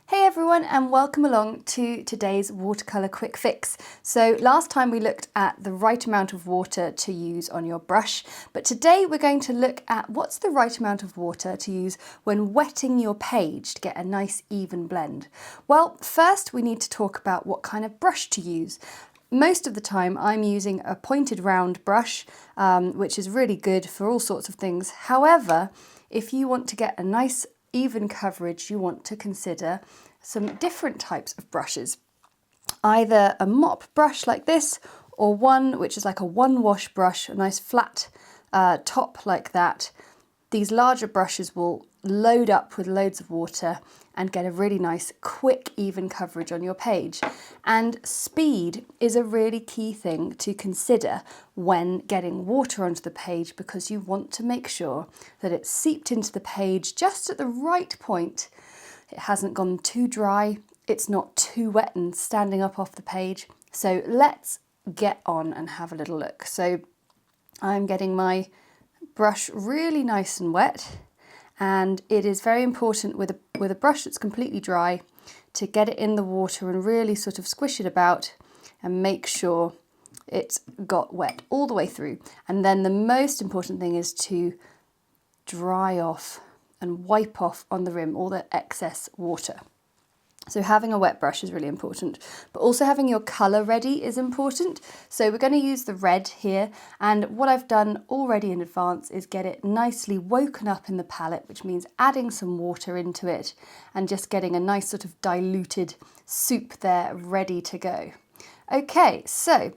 Hey everyone, and welcome along to today's Watercolour Quick Fix. So last time we looked at the right amount of water to use on your brush, but today we're going to look at what's the right amount of water to use when wetting your page to get a nice even blend. Well, first we need to talk about what kind of brush to use. Most of the time I'm using a pointed round brush, which is really good for all sorts of things. However, if you want to get a nice even coverage, you want to consider some different types of brushes. Either a mop brush like this, or one which is like a one wash brush, a nice flat top like that. These larger brushes will load up with loads of water and get a really nice quick even coverage on your page. And speed is a really key thing to consider when getting water onto the page, because you want to make sure that it's seeped into the page just at the right point. It hasn't gone too dry, it's not too wet and standing up off the page. So let's get on and have a little look. So I'm getting my brush really nice and wet, and it is very important with a brush that's completely dry to get it in the water and really sort of squish it about and make sure it's got wet all the way through. And then the most important thing is to dry off and wipe off on the rim all the excess water. So having a wet brush is really important, but also having your colour ready is important. So we're going to use the red here, and what I've done already in advance is get it nicely woken up in the palette, which means adding some water into it and just getting a nice sort of diluted soup there ready to go. Okay, so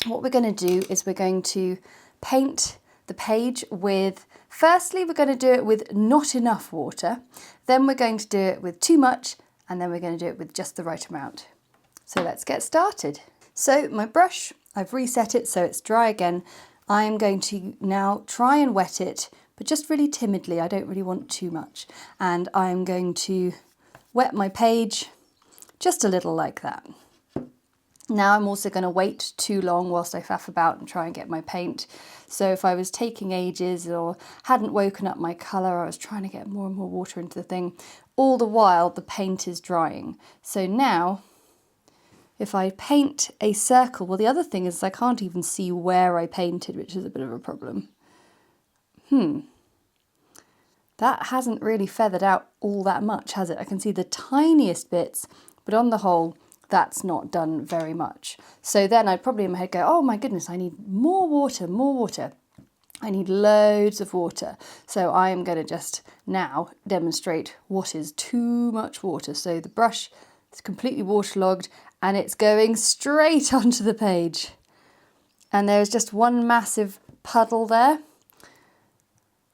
what we're going to do is we're going to paint the page with, firstly we're going to do it with not enough water, then we're going to do it with too much, and then we're going to do it with just the right amount. So let's get started. So my brush, I've reset it so it's dry again. I'm going to now try and wet it, but just really timidly. I don't really want too much. And I'm going to wet my page just a little like that. Now I'm also going to wait too long whilst I faff about and try and get my paint. So if I was taking ages or hadn't woken up my colour, I was trying to get more and more water into the thing. All the while the paint is drying. So now if I paint a circle, well, the other thing is I can't even see where I painted, which is a bit of a problem. That hasn't really feathered out all that much, has it? I can see the tiniest bits, but on the whole, that's not done very much. So then I'd probably in my head go, oh my goodness, I need more water, more water. I need loads of water. So I am going to just now demonstrate what is too much water. So the brush is completely waterlogged and it's going straight onto the page. And there's just one massive puddle there.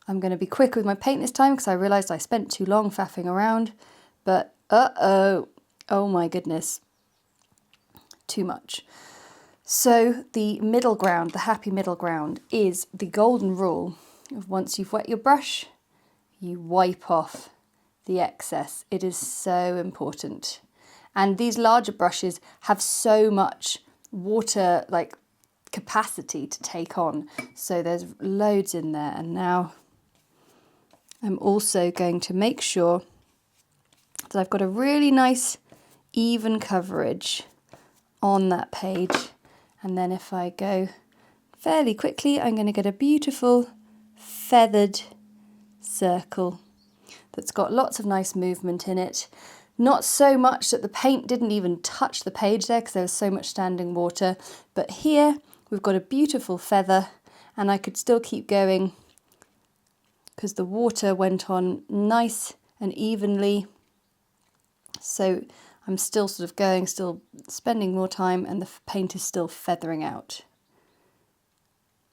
I'm going to be quick with my paint this time because I realised I spent too long faffing around. But oh my goodness. Too much. So the middle ground, the happy middle ground, is the golden rule of once you've wet your brush, you wipe off the excess. It is so important. And these larger brushes have so much water like capacity to take on. So there's loads in there. And now I'm also going to make sure that I've got a really nice even coverage on that page. And then if I go fairly quickly, I'm going to get a beautiful feathered circle that's got lots of nice movement in it. Not so much that the paint didn't even touch the page there because there was so much standing water, but here we've got a beautiful feather, and I could still keep going because the water went on nice and evenly. So I'm still sort of going, still spending more time, and the paint is still feathering out.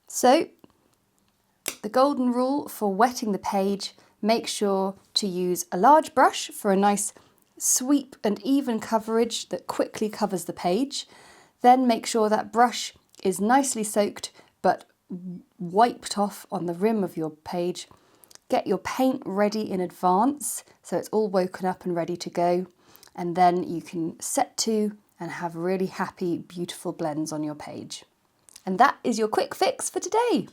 So the golden rule for wetting the page, make sure to use a large brush for a nice sweep and even coverage that quickly covers the page. Then make sure that brush is nicely soaked but wiped off on the rim of your page. Get your paint ready in advance so it's all woken up and ready to go. And then you can set to and have really happy, beautiful blends on your page. And that is your quick fix for today.